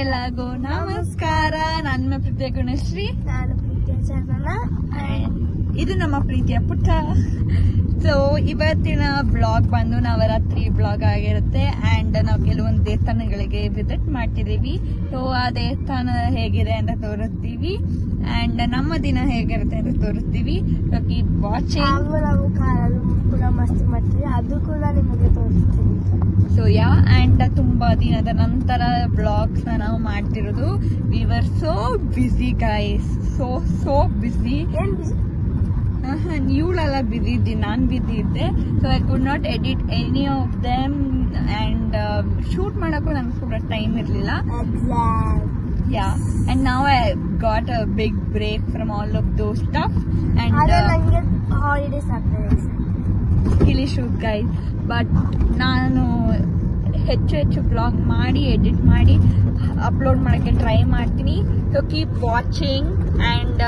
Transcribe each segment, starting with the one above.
ಎಲ್ಲರಿಗೂ ನಮಸ್ಕಾರ. ನನ್ನ ಪ್ರೀತಿಯ ಗುಣಶ್ರೀ, ನಾನು ಪ್ರೀತಿಯ ಚಂದನ, ಇದು ನಮ್ಮ ಪ್ರೀತಿಯ ಪುಟ್ಟ. ಸೊ ಇವತ್ತಿನ ಬ್ಲಾಗ್ ಬಂದು ನವರಾತ್ರಿ ಬ್ಲಾಗ್ ಆಗಿರುತ್ತೆ. ಅಂಡ್ ನಾವು ಕೆಲವೊಂದು ದೇವಸ್ಥಾನಗಳಿಗೆ ವಿಸಿಟ್ ಮಾಡ್ತಿದೀವಿ. ಸೊ ಆ ದೇವಸ್ಥಾನ ಹೇಗಿದೆ ಅಂತ ತೋರಿಸ್ತೀವಿ ಅಂಡ್ ನಮ್ಮ ದಿನ ಹೇಗಿರುತ್ತೆ ಅಂತ ತೋರಿಸ್ತೀವಿ. So keep watching. ನಾವು ಕಾರಲ್ಲಿ ಕೂಡ ಮಸ್ತ್ ಮಾಡ್ತೀವಿ, ಅದು ಕೂಡ ನಿಮಗೆ ತೋರಿಸ್ತೀವಿ. ಸೊ ಅಂಡ್ ತುಂಬಾ ದಿನದ ನಂತರ ಬ್ಲಾಗ್ಸ್ ನಾವು ಮಾಡ್ತಿರೋದು. We were so busy guys, so busy. ಇವಳೆಲ್ಲ ಬಿಸಿ ಇದ್ದೀನಿ, ನಾನು ಬಿಸಿ ಇದ್ದೆ. So I could not edit any of them and shoot ಮಾಡೋಕ್ಕೂ ನಂಗೆ ಕೂಡ ಟೈಮ್ ಇರಲಿಲ್ಲ. And now I got a big break from all of those stuff and ನಂಗೆ holidays ಆಗ್ತದೆ ಇಲ್ಲಿ ಶೂಟ್ ಗೈಸ್. ಬಟ್ ನಾನು ಹೆಚ್ಚು ಬ್ಲಾಗ್ ಮಾಡಿ ಎಡಿಟ್ ಮಾಡಿ ಅಪ್ಲೋಡ್ ಮಾಡೋಕ್ಕೆ ಟ್ರೈ ಮಾಡ್ತೀನಿ. So keep watching and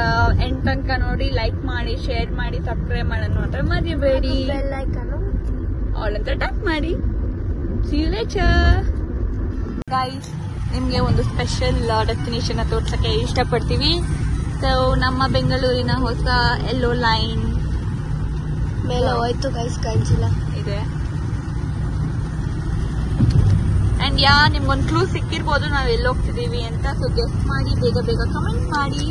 end ತನಕ ನೋಡಿ, ಲೈಕ್ ಮಾಡಿ, ಶೇರ್ ಮಾಡಿ, ಸಬ್ಸ್ಕ್ರೈಬ್ ಮಾಡೋಣ ಮಾತ್ರ ಮರಿಬೇಡಿ. ಬೆಲ್ ಐಕಾನ್ ಆಲ್ ಅಂತ ಟ್ಯಾಪ್ ಮಾಡಿ. See you later guys. ನಿಮಗೆ ಒಂದು ಸ್ಪೆಷಲ್ ಡೆಸ್ಟಿನೇಷನ್ ತೋರ್ಸಕ್ಕೆ ಇಷ್ಟಪಡ್ತೀವಿ. ಸೊ ನಮ್ಮ ಬೆಂಗಳೂರಿನ ಹೊಸ ಎಲ್ಲೋ ಲೈನ್ ಮೇಲೆ ಹೋಯ್ತು ಗೈಸ್, ಕಾಣಿಸಿಲ್ಲ ಇದೆ. ಅಂಡ್ ನಿಮ್ಗೊಂದು ಕ್ಲೂ ಸಿಕ್ಕಿರ್ಬೋದು ನಾವು ಎಲ್ಲಿ ಹೋಗ್ತಿದೀವಿ ಅಂತ. ಸೊ ಗೆಸ್ಟ್ ಮಾಡಿ, ಬೇಗ ಕಮೆಂಟ್ ಮಾಡಿ.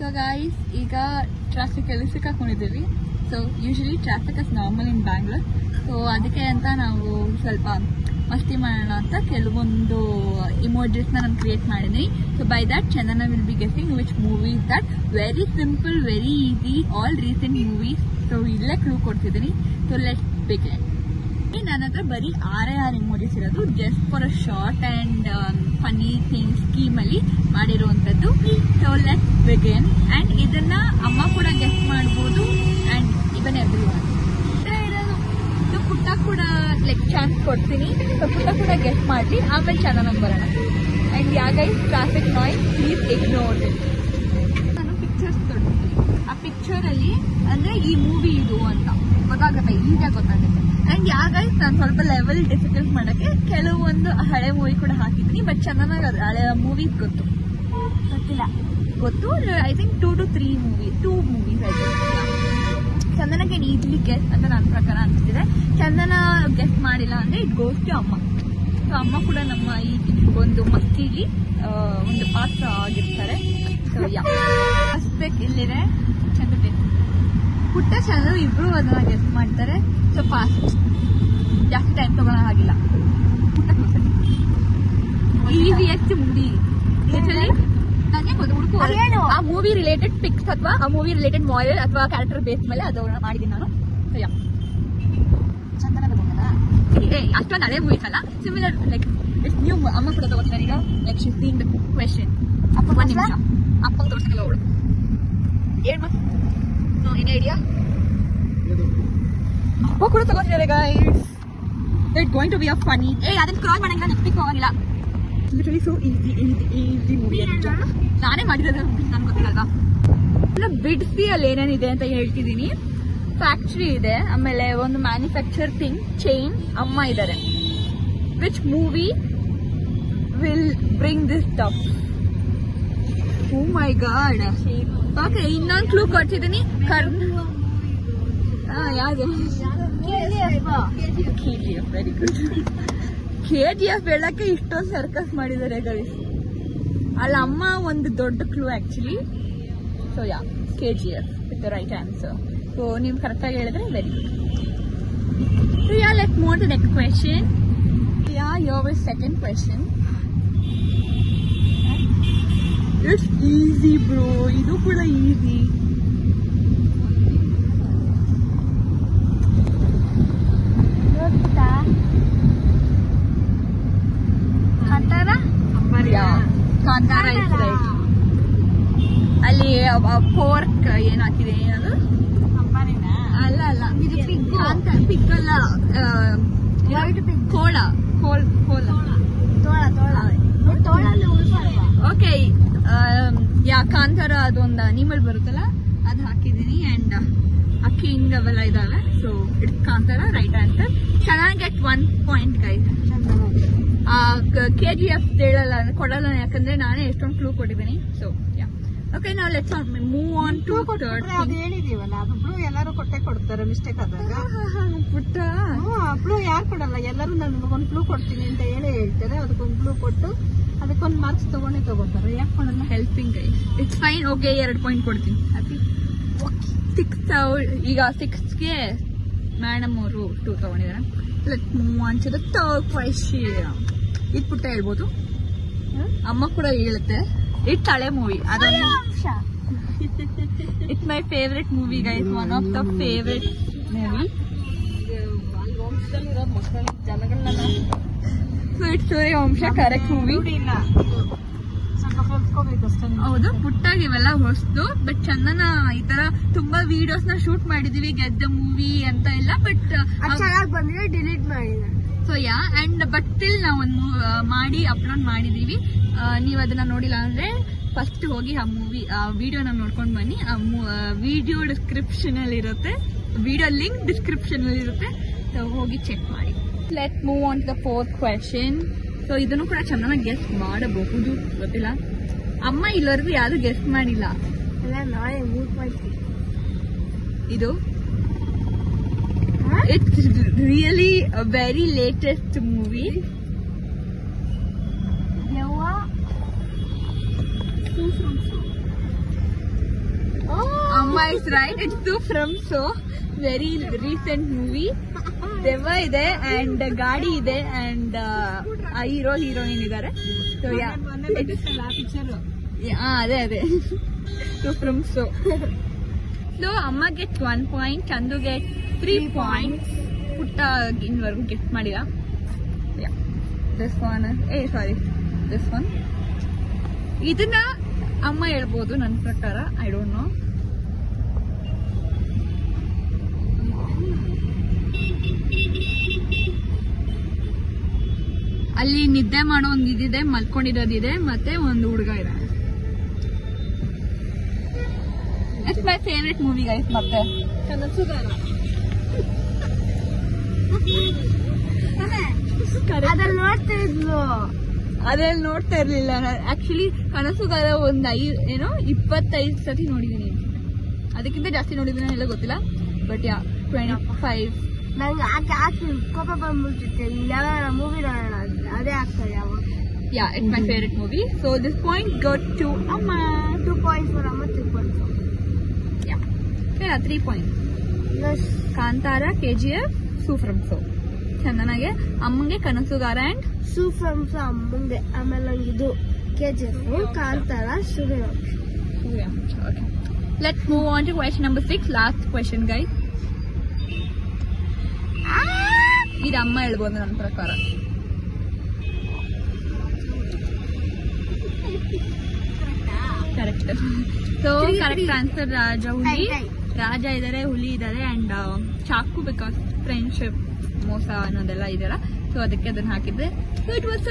ಸೊ ಗೈಸ್, ಈಗ ಟ್ರಾಫಿಕ್ ಅಲ್ಲಿ ಸಿಕ್ಕಾಕೊಂಡಿದ್ದೀವಿ. So usually traffic is normal in Bangalore. So ಅದಕ್ಕೆ ಅಂತ ನಾವು ಸ್ವಲ್ಪ ಮಸ್ತಿ ಮಾಡೋಣ ಅಂತ ಕೆಲವೊಂದು ಇಮೋಜಿಸ್ನ ನಾನು ಕ್ರಿಯೇಟ್ ಮಾಡಿದ್ದೀನಿ. So by that Chandana will be guessing which movie is that. Very simple, very easy, all recent movies. So ಇಲ್ಲೇ ಕ್ಲೂ ಕೊಡ್ತಿದ್ದೀನಿ. So let's begin. ನನ್ನ ಹತ್ರ ಬರೀ 6 ಇಮೋಜಿಸ್ ಇರೋದು, just for a short and funny thing scheme ಅಲ್ಲಿ ಮಾಡಿರುವಂತದ್ದು. So let's begin. And ಇದನ್ನ ಅಮ್ಮ ಕೂಡ ಗೆಸ್ಟ್ ಮಾಡಬಹುದು ಅಂಡ್ ಇವನ್ ಎವ್ರಿವನ್. ಪುಟ್ಟ ಕೂಡ ಲೈಕ್ ಚಾನ್ಸ್ ಕೊಡ್ತೀನಿ. ಸೊ ಪುಟ್ಟ ಕೂಡ ಗೆಸ್ಟ್ ಮಾಡ್ಲಿ, ಆಮೇಲೆ ಚೆನ್ನಾಗಿ ಬರೋಣ. And guys, traffic noise please ignore. ನಾನು ಪಿಕ್ಚರ್ಸ್ ತೊಡ್ತೀನಿ. ಆ ಪಿಕ್ಚರ್ ಅಲ್ಲಿ ಅಂದ್ರೆ ಈ ಮೂವಿ ಇದು ಅಂತ ಗೊತ್ತಾಗುತ್ತೆ, ಈಸಿಯಾಗಿ ಗೊತ್ತಾಗುತ್ತೆ. ಅಂಡ್ ಗೈಸ್, ನಾನು ಸ್ವಲ್ಪ ಲೆವೆಲ್ ಡಿಫಿಕಲ್ಟ್ ಮಾಡಕ್ಕೆ ಕೆಲವೊಂದು ಹಳೆ ಮೂವಿ ಕೂಡ ಹಾಕಿದ್ದೀನಿ. ಬಟ್ ಚೆನ್ನಾಗಿ ಹಳೆ ಮೂವೀಸ್ ಗೊತ್ತು. ಐ ಥಿಂಕ್ 2 to 3 ಮೂವೀಸ್ ಆಯ್ತು. ಚಂದನಗೆ ಈಸಿಲಿ ಗೆಸ್ಟ್ ಅಂತ ನನ್ನ ಪ್ರಕಾರ ಅನಿಸ್ತಿದೆ. ಚಂದನ ಗೆಸ್ಟ್ ಮಾಡಿಲ್ಲ ಅಂದ್ರೆ ಇಟ್ ಗೋಸ್ ಟು ಅಮ್ಮ. ಸೊ ಅಮ್ಮ ಕೂಡ ನಮ್ಮ ಈ ಒಂದು ಮಸ್ತಿಲಿ ಒಂದು ಪಾತ್ರ ಆಗಿರ್ತಾರೆ. ಸೊ ಅಸ್ಪೆಕ್ಟ್ ಇಲ್ಲಿದೆ. ಚಂದ ಪುಟ್ಟ ಚಂದ್ರ ಇಬ್ರು ಅದನ್ನ ಗೆಸ್ಟ್ ಮಾಡ್ತಾರೆ. ಸೊ ಫಾಸ್ಟ್, ಜಾಸ್ತಿ ಟೈಮ್ ತಗೊಳ್ಳೋ ಹಾಗಿಲ್ಲ. ಈಸಿಯೆಸ್ಟ್ ಮೂವಿ ನನಗೆ ಹುಡುಕು. ಆ ಮೂವಿ ರಿಲೇಟೆಡ್ ಪಿಕ್ಸ್ ಅಥವಾ ಆ ಮೂವಿ ರಿಲೇಟೆಡ್ ಮಾಡೆಲ್ ಅಥವಾ ಕ್ಯಾರೆಕ್ಟರ್ ಬೇಸ್ ಮೇಲೆ ಅದನ್ನ ಮಾಡಿದ್ದೀನಿ ನಾನು. ಅಷ್ಟೊಂದು ಹಳೆ ಮೂವೀಸ್ ಅಲ್ಲ, ಸಿಮಿಲರ್ ಲೈಕ್ ಇಟ್ಸ್ ನ್ಯೂ. ಅಮ್ಮ ಕೂಡ ತಗೋತಿದ್ದಾರೆ ಈಗ. Like she seeing the question. ಒಂದು ನಿಮಿಷ, ಅಪ್ಪನ ತೋರಿಸಲ್ಲ ಅವಳು. ಏನು ಏನೇ ಐಡಿಯಾ? ಅಪ್ಪ ಕೂಡ ತಗೋತಿದ್ದಾರೆ guys. It's going to be a funny. ಅದನ್ನ ಕ್ರಾಸ್ ಮಾಡಂಗಿಲ್ಲ, ನೆಕ್ಸ್ಟ್ ಪಿಕ್ ಹೋಗಂಗಿಲ್ಲ. Literally so easy movie. ನಾನೇ ಮಾಡಿರೋದು, ನನ್ಗೆ ಗೊತ್ತಿಲ್ಲ. ಬಿಡಿಸಿ ಅಲ್ಲಿ ಏನೇನಿದೆ ಅಂತ ಹೇಳ್ತಿದ್ದೀನಿ. ಫ್ಯಾಕ್ಟ್ರಿ ಇದೆ, ಆಮೇಲೆ ಒಂದು ಮ್ಯಾನುಫ್ಯಾಕ್ಚರ್ ಥಿಂಗ್ ಚೈನ್, ಅಮ್ಮ ಇದ್ದಾರೆ. Which movie will bring this stuff? Oh my god. Okay, ಇನ್ನೊಂದು ಕ್ಲೂ ಕೊಡ್ತಿದ್ದೀನಿ. ಯಾವುದು? KGF. Very good. KGF ಹೇಳಕ್ಕೆ ಇಷ್ಟೊಂದು ಸರ್ಕಸ್ ಮಾಡಿದ್ದಾರೆ ಗೈಸ್. ಅಲ್ಲ, ಅಮ್ಮ ಒಂದು ದೊಡ್ಡ clue actually. So KGF with the right answer. So ನೀವು ಕರೆಕ್ಟಾಗಿ ಹೇಳಿದ್ರೆ very good. So let's move to next question. Your second question. It's easy bro, ಇದು ಕೂಡ ಈಸಿ. Kantara is right. ಅಲ್ಲಿ ಪೋರ್ಕ್ ಏನ್ ಹಾಕಿದೆ, ಏನದು? ಅಲ್ಲ ಪಿಗ್ ಅಲ್ಲ, ಕೋಳ ಓಕೆ. ಕಾಂತಾರ ಅದೊಂದು ಅನಿಮಲ್ ಬರುತ್ತಲ್ಲ ಅದು ಹಾಕಿದೀನಿ ಅಂಡ್ ಅಕ್ಕಿ ಹಿಂಗ್ ಅವೆಲ್ಲ ಇದಾವೆ. So it's Kantara right answer. ಚೆನ್ನಾಗಿ ಗೆಟ್ 1 ಪಾಯಿಂಟ್ ಗೈಸ್. KGF ಹೇಳಲ್ಲ ಕೊಡಲ್ಲ, ಯಾಕಂದ್ರೆ ನಾನೇ ಎಷ್ಟೊಂದು ಕ್ಲೂ ಕೊಟ್ಟಿದ್ದೀನಿ. ಸೊ ಓಕೆ, ನಾವು let's move on to third. ಹೇಳಿದೀವಲ್ಲ, ಅದು ಬ್ಲೂ ಎಲ್ಲರೂ ಕೊಡ್ತಾರೆ ಮಿಸ್ಟೇಕ್ ಆದಾಗ. ಬ್ಲೂ ಯಾರು ಕೊಡಲ್ಲ, ಎಲ್ಲರೂ ನನಗೊಂದು ಬ್ಲೂ ಕೊಡ್ತೀನಿ ಅಂತ ಹೇಳ್ತಾರೆ. ಅದಕ್ಕೊಂದು ಬ್ಲೂ ಕೊಟ್ಟು ಅದಕ್ಕೊಂದು ಮಾರ್ಕ್ಸ್ ತಗೋತಾರೆ. ಯಾಕೆ ಕೊಡಲ್ಲ? Helping guys, it's fine. Okay, 2 point ಕೊಡ್ತೀನಿ. ಈಗ 6ಗೆ ಮೇಡಮ್ ಅವರು 2 ತಗೊಂಡಿದ್ದಾರೆ. Let's move on to the third question. ಇದು ಪುಟ್ಟ ಹೇಳ್ಬೋದು, ಅಮ್ಮ ಕೂಡ ಹೇಳುತ್ತೆ. ಇಟ್ಸ್ ಹಳೆ ಮೂವಿ, ಅದೊಂದು it's my favourite movie guys, one of the favourite movie. So it's Suryavamsha, correct movie. ಹೌದು, ಪುಟ್ಟಾಗಿ ಇವೆಲ್ಲ ಹೊಸ್ತು. ಬಟ್ ಚಂದನ ಈ ತರ ತುಂಬಾ ವಿಡಿಯೋಸ್ ನ ಶೂಟ್ ಮಾಡಿದೀವಿ, ಗೆದ್ದ ಮೂವಿ ಅಂತ ಇಲ್ಲ. ಬಟ್ ಬಂದ್ರೆ ಡಿಲೀಟ್ ಮಾಡಿದ. ಸೊ ಅಂಡ್ ಬಟ್ ಸ್ಟಿಲ್ ನಾವೊಂದು ಮಾಡಿ ಅಪ್ಲೋಡ್ ಮಾಡಿದೀವಿ. ನೀವು ಅದನ್ನ ನೋಡಿಲ್ಲ ಅಂದ್ರೆ ಫಸ್ಟ್ ಹೋಗಿ ಆ ಮೂವಿ ವಿಡಿಯೋನ ನೋಡ್ಕೊಂಡು ಬನ್ನಿ. ಆ ವಿಡಿಯೋ ಡಿಸ್ಕ್ರಿಪ್ಷನ್ ಅಲ್ಲಿ ಇರುತ್ತೆ, ವಿಡಿಯೋ ಲಿಂಕ್ ಡಿಸ್ಕ್ರಿಪ್ಷನ್ ಅಲ್ಲಿ ಇರುತ್ತೆ. ಸೊ ಹೋಗಿ ಚೆಕ್ ಮಾಡಿ. Let move on to the fourth question. So ಇದನ್ನು ಕೂಡ ಚೆನ್ನಾಗಿ ಗೆಸ್ಟ್ ಮಾಡಬಹುದು, ಗೊತ್ತಿಲ್ಲ. ಅಮ್ಮ ಇಲ್ಲಿವರೆಗೂ ಯಾರು ಗೆಸ್ಟ್ ಮಾಡಿಲ್ಲ. ಇದು it's really a very latest movie. Amma is right. It's Two from So. Very recent movie. ದೆವ್ವ ಇದೆ ಅಂಡ್ ಗಾಡಿ ಇದೆ ಅಂಡ್ ಹೀರೋ ಹೀರೋಯಿನ್ ಇದಾರೆ. ಸೊ ಅದೇ Two from So. So ಅಮ್ಮ get 1 point, Chandu get 3 points. ಪುಟ್ಟ ಇನ್ನವರೆಗೂ ಗೆಟ್ ಮಾಡಿಲ್ಲ. This one. ಇದನ್ನ ಅಮ್ಮ ಹೇಳ್ಬೋದು ನನ್ನ ಪ್ರಕಾರ, ಐ ಡೋಂಟ್ ನೋ. ಅಲ್ಲಿ ನಿದ್ದೆ ಮಾಡೋ ಒಂದು ಇದಿದೆ, ಮಲ್ಕೊಂಡಿರೋದಿದೆ, ಮತ್ತೆ ಒಂದು ಹುಡುಗ ಇದೆ. It's my favourite movie guys. ಮತ್ತೆ ಅದ್ರಲ್ಲಿ ನೋಡ್ತಾ ಇರ್ಲಿಲ್ಲ ಆಕ್ಚುಲಿ. ಕನಸುಗಾರ ಒಂದ್ 25 ಸತಿ ನೋಡಿದೀನಿ, ಅದಕ್ಕಿಂತ ಜಾಸ್ತಿ ನೋಡಿದೀನಿ ಎಲ್ಲ ಗೊತ್ತಿಲ್ಲ. ಬಟ್ 25. ನಂಗೆ ಕೋಪ ಬಂದ್ಬಿಟ್ಟಿರುತ್ತೆ, ಯಾವ ಮೂವಿ ನೋಡೋಣ ಅದೇ ಆಗ್ತದೆ. It's my favourite movie. So this point got to ಅಮ್ಮ. 2 ಪಾಯಿಂಟ್ಸ್ ಫಾರ್ ಅಮ್ಮ, 3 points. 3 point. Kantara, KGF, Two from So. ಚಂದನಾಗೆ ಅಮ್ಮಂಗೆ Kanasugara and Two from So ಅಮ್ಮಂಗೆ. ಆಮೇಲೆ ಇದು KGF, Kantara, Suryavamsha. Okay. Let's move on to question number 6. Last question, guys. ಇದು ಅಮ್ಮ ಹೇಳ್ಬೋದು ನನ್ನ ಪ್ರಕಾರ. ಕರೆಕ್ಟ್. ಸೊ ಕರೆಕ್ಟ್ ಆನ್ಸರ್ ರಾಜ, ಹುಲಿ. ರಾಜ ಇದಾರೆ, ಹುಲಿ ಇದಾರೆ ಅಂಡ್ ಚಾಕು, ಬಿಕಾಸ್ ಫ್ರೆಂಡ್ಶಿಪ್ ಮೋಸ ಅನ್ನೋದೆಲ್ಲ ಇದೆಯಲ್ಲ. ಸೊ ಅದಕ್ಕೆ ಅದನ್ನ ಹಾಕಿದ್ದೆ. So it was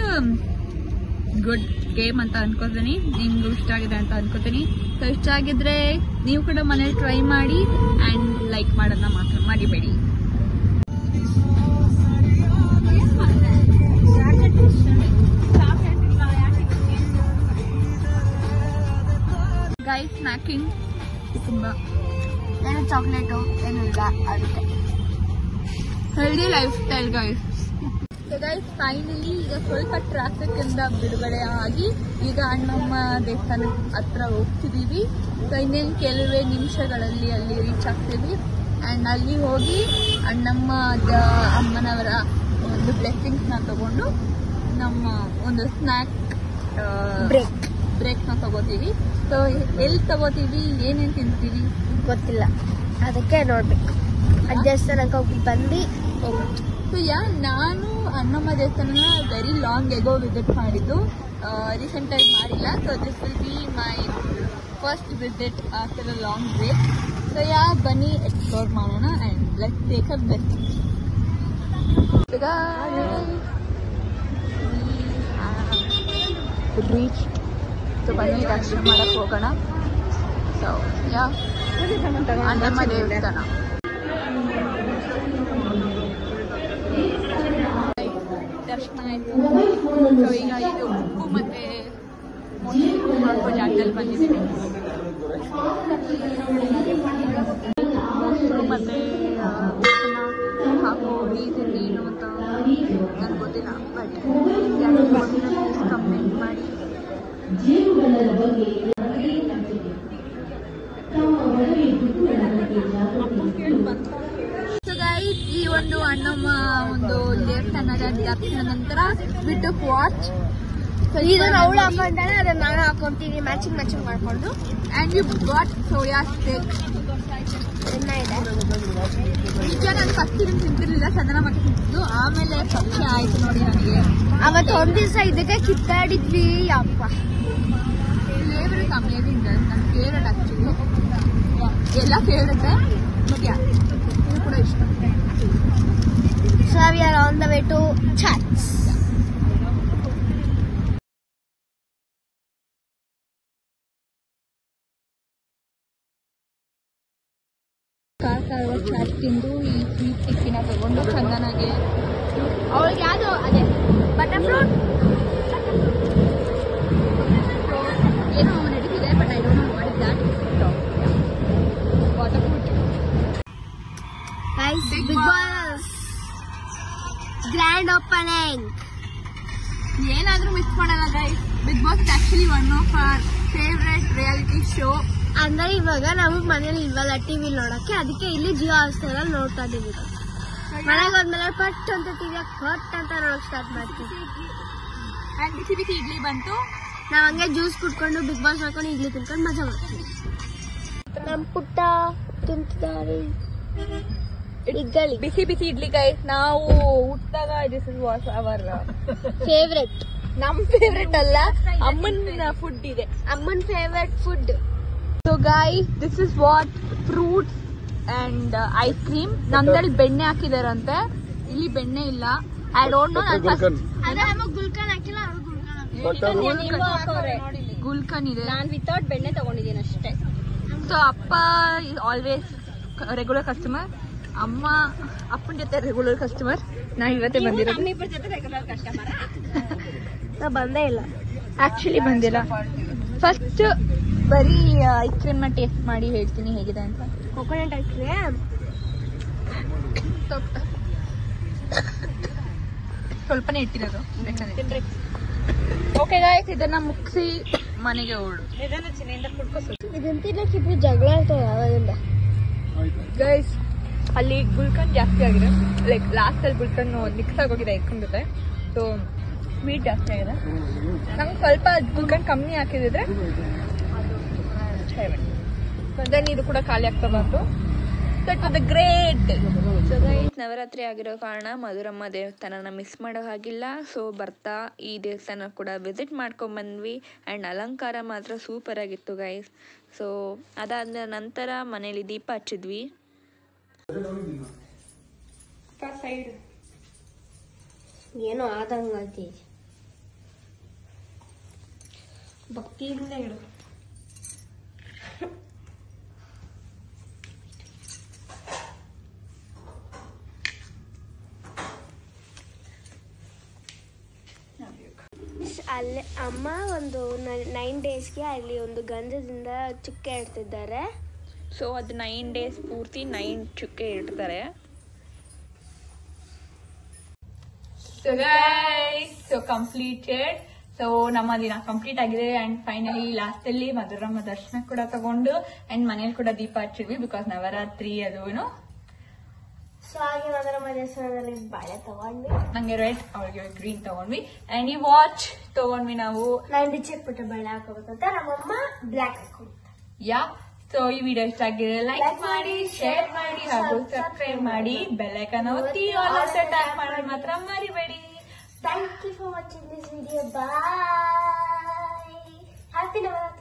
good game ಅಂತ ಅನ್ಕೋತೀನಿ. ನಿಮ್ಗೂ ಇಷ್ಟ ಆಗಿದೆ ಅಂತ ಅನ್ಕೋತೀನಿ. ಸೊ ಇಷ್ಟ ಆಗಿದ್ರೆ ನೀವು ಕೂಡ ಮನೇಲಿ ಟ್ರೈ ಮಾಡಿ ಅಂಡ್ ಲೈಕ್ ಮಾಡೋದನ್ನ ಮಾತ್ರ ಮರಿಬೇಡಿ. ಗೈಸ್ ಸ್ನ್ಯಾಕಿಂಗ್ ತುಂಬಾ ಏನು ಚಾಕ್ಲೇಟು ಏನು ಇಲ್ಲ, ಅದಕ್ಕೆ healthy life style guys. Guys finally ಈಗ ಸ್ವಲ್ಪ ಟ್ರಾಫಿಕ್ ಇಂದ ಬಿಡುಗಡೆ ಆಗಿ ಈಗ ಅಣ್ಣಮ್ಮ ದೇವಸ್ಥಾನ ಹತ್ರ ಹೋಗ್ತಿದೀವಿ. ಸೊ ಇನ್ನೇನು ಕೆಲವೇ ನಿಮಿಷಗಳಲ್ಲಿ ಅಲ್ಲಿ ರೀಚ್ ಆಗ್ತೀವಿ ಅಂಡ್ ಅಲ್ಲಿ ಹೋಗಿ ಅಣ್ಣಮ್ಮ ಅಮ್ಮನವರ ಒಂದು ಬ್ಲೆಸ್ಸಿಂಗ್ಸ್ನ ತಗೊಂಡು ನಮ್ಮ ಒಂದು ಸ್ನ್ಯಾಕ್ ಬ್ರೇಕ್ನ ತಗೋತೀವಿ. ಸೊ ಎಲ್ಲಿ ತಗೋತೀವಿ, ಏನೇನು ತಿಂತೀವಿ ಗೊತ್ತಿಲ್ಲ, ಅದಕ್ಕೆ ನೋಡ್ಬೇಕು. ದೇವಸ್ಥಾನಕ್ಕೆ ಹೋಗಿ ಬಂದು ಹೋಗ್ಬೇಕು. ಸೊ ನಾನು ಅಣ್ಣಮ್ಮ ದೇವಸ್ಥಾನ ವೆರಿ ಲಾಂಗ್ ಎಗೋ ವಿಸಿಟ್ ಮಾಡಿದ್ದು, ರೀಸೆಂಟಾಗಿ ಮಾಡಿಲ್ಲ. So this will be my first visit after a long break. So ಬನ್ನಿ ಎಕ್ಸ್ಪ್ಲೋರ್ ಮಾಡೋಣ and let's take a best. Reach ಬನ್ನಿ ದರ್ಶನ ಮಾಡಕ್ ಹೋಗೋಣ. ಸೊ ಯಾ ಅನ್ನಮ್ಮ ದೇವಸ್ಥಾನ ದರ್ಶನ ಆಯ್ತು. ಸೊ ಈಗ ಇದು ಉಪ್ಪು ಮತ್ತೆ ಮಾಡ್ಕೋ ಜಾಗದಲ್ಲಿ ಬಂದಿದ್ದೀವಿ. ಮತ್ತೆ ಹಾಕೋ ರೀಸನ್ ಏನು ಅಂತ ನನಗೆ ಗೊತ್ತಿಲ್ಲ. ಬಟ್ ಕಮೆಂಟ್ ಮಾಡಿ. ಸೊ ಗೈಸ್, ಈ ಒಂದು ಅಣ್ಣಮ್ಮ ಒಂದು ದೇವಸ್ಥಾನದ ದರ್ಶನ ನಂತರ ಬಿಟ್ಟು ವಾಚ್ ಇದನ್ನ ಅವಳು ಹಾಕೊಂಡಾಳೆ, ಅದನ್ನ ನಾನು ಹಾಕೊಂತೀನಿ ಮ್ಯಾಚಿಂಗ್ ಮಾಡ್ಕೊಂಡು. And you got soya steak. ನಿಜ ನಾನು ಫಸ್ಟ್ ಇದನ್ನು ತಿಂತಿರ್ಲಿಲ್ಲ, ಚಂದನ ಮತ್ತೆ ತಿಂತಿದ್ದು. ಆಮೇಲೆ ಪರಿಚಯ ಆಯ್ತು ನೋಡಿ ನನಗೆ. ಅವತ್ತು ಒಂದ್ ದಿವಸ ಇದಕ್ಕೆ ಕಿತ್ತಾಡಿದ್ವಿ. ಅಪ್ಪ ಫೇವ್ರೆಟ್ ಅಮೇಜಿಂಗ್. ನನ್ನ ಫೇವ್ರೆಟ್ ಆಕ್ಚುಲಿ ಎಲ್ಲ ಫೇವ್ರೆಟ್. ಬಟ್ ಇದು ಕೂಡ ಇಷ್ಟ. So we are on the way to church. Chaat ತಿಂದು ಈ ಸ್ವೀಟ್ ಟಿಕ್ಕಿನ ತಗೊಂಡು ಚಂದನಾಗೆ ಅವಳಿಗೆ ಯಾವುದು ಅದೇ ಬಟರ್ ಫ್ರೂಟ್ ಏನೋ ನಡೀತಿದೆ. But I don't know what is that. Butter fruit. Guys, Big Boss grand opening. ಏನಾದ್ರೂ ಮಿಸ್ ಮಾಡಲ್ಲ guys. Big Boss actually one of our favourite reality show. ಅಂದ್ರೆ ಇವಾಗ ನಮಗ್ ಮನೇಲಿ ಇಲ್ವಲ್ಲ ಟಿವಿ ನೋಡಕ್ಕೆ, ಅದಕ್ಕೆ ಇಲ್ಲಿ ಜಿಯೋ ಹಾಟ್ಸ್ಟಾರ್ ಅಲ್ಲಿ ನೋಡ್ತಾ ಇದೀವಿ. ಮನೆಗೆ ಹೋದ್ಮೇಲೆ ಪಟ್ ಅಂತ ಟಿವಿ ಪಟ್ ಅಂತ ನೋಡಕ್ ಸ್ಟಾರ್ಟ್ ಮಾಡ್ತೀವಿ. ಅಂಡ್ ಬಿಸಿ ಬಿಸಿ ಇಡ್ಲಿ ಬಂತು. ನಾವ್ ಹಂಗೆ ಜ್ಯೂಸ್ ಕುಡ್ಕೊಂಡು ಬಿಗ್ ಬಾಸ್ ಹಾಕೊಂಡು ಇಡ್ಲಿ ತಿನ್ಕೊಂಡು ಮಜಾ ಮಾಡ್ತೀವಿ. ನಮ್ ಪುಟ್ಟ ತಿಂತಿದ್ದಾರೆ ಇಡ್ಲಿ, ಬಿಸಿ ಬಿಸಿ ಇಡ್ಲಿ ಗೈಸ್. ನಾವು ಹುಟ್ಟಿದಾಗ this is was our favourite. ನಮ್ ಫೇವ್ರೆಟ್ ಅಲ್ಲ, ಅಮ್ಮನ ಫುಡ್ ಇದೆ. ಅಮ್ಮನ್ favourite food. So guys, this is what fruits and ice cream. ನಮ್ದ್ರಲ್ಲಿ ಬೆಣ್ಣೆ ಹಾಕಿದಾರಂತೆ, ಇಲ್ಲಿ ಬೆಣ್ಣೆ ಇಲ್ಲ. I don't no. ಗುಲ್ಕನ್ ಹಾಕಿಲ್ಲ, ಗುಲ್ಕನ್ ಇದೆ. ನಾನು ವಿತೌಟ್ ಬೆಣ್ಣೆ ತಗೊಂಡಿದ್ದೀನಿ ಅಷ್ಟೇ. ಸೊ ಅಪ್ಪ ಆಲ್ವೇಸ್ ರೆಗ್ಯುಲರ್ ಕಸ್ಟಮರ್. ಅಮ್ಮ ಅಪ್ಪನ ಜೊತೆ ರೆಗ್ಯುಲರ್ ಕಸ್ಟಮರ್. ನಾ ಇವತ್ತೇ ಬಂದಿರೋದು. ನಾ ಬಂದೇ ಇಲ್ಲ, ಆಕ್ಚುಲಿ ಬಂದಿಲ್ಲ. ಫಸ್ಟ್ ಬರೀ ಐಸ್ ಕ್ರೀಮ್ ನ ಟೇಸ್ಟ್ ಮಾಡಿ ಹೇಳ್ತೀನಿ ಹೇಗಿದೆ ಅಂತ. ಕೋಕೋನಟ್ ಐಸ್ ಕ್ರೀಮ್ ಸ್ವಲ್ಪನೇ ಇಟ್ಟಿರೋದು. ಓಕೆ ಗಾಯ್ಸ್, ಇದನ್ನ ಮುಗಿಸಿ ಮನೆಗೆ ಓಡು. ಇದನ್ನ ತಿನ್ನಕ್ಕೆ ಇಬ್ರು ಜಗಳ ಆಡ್ತಾರೆ ಯಾವಾಗಿಂದ. ಗೈಸ್, ಅಲ್ಲಿ ಗುಲ್ಕನ್ ಜಾಸ್ತಿ ಆಗಿದೆ. ಲೈಕ್ ಲಾಸ್ಟ್ ಅಲ್ಲಿ ಗುಲ್ಕನ್ ಮಿಕ್ಸ್ ಆಗೋಗಿದೆ ಐಸ್ ಕ್ರೀಮ್ ಜೊತೆ. ಸೊ ಸ್ವೀಟ್ ಜಾಸ್ತಿ ಆಗಿದೆ. ನಂಗೆ ಸ್ವಲ್ಪ ಗುಲ್ಕನ್ ಕಮ್ಮಿ ಹಾಕಿದ್ರೆ ದೆನ್ ಇದು ಕೂಡ ಖಾಲಿ ಆಗ್ತಾ ಬಂತು. So it was a great day. So guys, Navaratri ಆಗಿರೋ ಕಾರಣ ಮಧುರಮ್ಮ ದೇವಸ್ಥಾನನ ಮಿಸ್ ಮಾಡೋ ಹಾಗಿಲ್ಲ. ಸೊ ಬರ್ತಾ ಈ ದೇವಸ್ಥಾನ ಕೂಡ ವಿಸಿಟ್ ಮಾಡ್ಕೊಂಡ್ಬಂದ್ವಿ. ಆ್ಯಂಡ್ ಅಲಂಕಾರ ಮಾತ್ರ ಸೂಪರ್ ಆಗಿತ್ತು ಗೈಸ್. ಸೊ ಅದಾದ ನಂತರ ಮನೇಲಿ ದೀಪ ಹಚ್ಚಿದ್ವಿ. ಏನೋ ಆದಂಗತಿ ಭಕ್ತಿಯಿಂದ ಹೇಳು. ಅಲ್ಲಿ ಅಮ್ಮ ಒಂದು 9 ಡೇಸ್ಗೆ ಅಲ್ಲಿ ಒಂದು ಗಂಧದಿಂದ ಚುಕ್ಕೆ ಇಡ್ತಿದ್ದಾರೆ. ಸೊ ಅದು 9 ಡೇಸ್ ಪೂರ್ತಿ 9 ಚುಕ್ಕೆ ಇಡ್ತಾರೆ. So guys, so completed. So ನಮ್ಮ ದಿನ ಕಂಪ್ಲೀಟ್ ಆಗಿದೆ. ಅಂಡ್ ಫೈನಲಿ ಲಾಸ್ಟ್ ಅಲ್ಲಿ ಮಧುರಮ್ಮ ದರ್ಶನ ಕೂಡ ತಗೊಂಡು ಅಂಡ್ ಮನೇಲಿ ಕೂಡ ದೀಪ ಹಚ್ಚಿದ್ವಿ. ಬಿಕಾಸ್ ನವರಾತ್ರಿ ಅದು ಏನು. ಸೊ ಹಾಗೆ ಮಧುರಮ್ಮ ದೇವಸ್ಥಾನದಲ್ಲಿ ಬಾಳೆ ತಗೊಂಡ್ವಿ. ನಂಗೆ ರೆಡ್, ಅವಳಿಗೆ ಗ್ರೀನ್ ತಗೊಂಡ್ವಿ. ಅಂಡ್ ಈ ವಾಚ್ ತಗೊಂಡ್ವಿ ನಾವು. ನಾನು ರಿಚಿಕ್ ಪುಟ್ಟ ಬಳೆ ಹಾಕೋಬೇಕಂತ, ನಮ್ಮಮ್ಮ ಬ್ಲ್ಯಾಕ್ ಹಾಕೊಂಡು. ಯಾ. ಸೊ ಈ ವಿಡಿಯೋ ಇಷ್ಟ ಆಗಿದೆ ಲೈಕ್ ಮಾಡಿ, ಶೇರ್ ಮಾಡಿ ಹಾಗೂ ಸಬ್ಸ್ಕ್ರೈಬ್ ಮಾಡಿ. ಬೆಲ್ ಐಕಾನ್ ಒತ್ತಿ ಆಲ್ ಅಂತ ಟ್ಯಾಪ್ ಮಾಡೋದು ಮಾತ್ರ ಮರಿಬೇಡಿ. Thank you for watching this video. Bye. Happy Navaratri.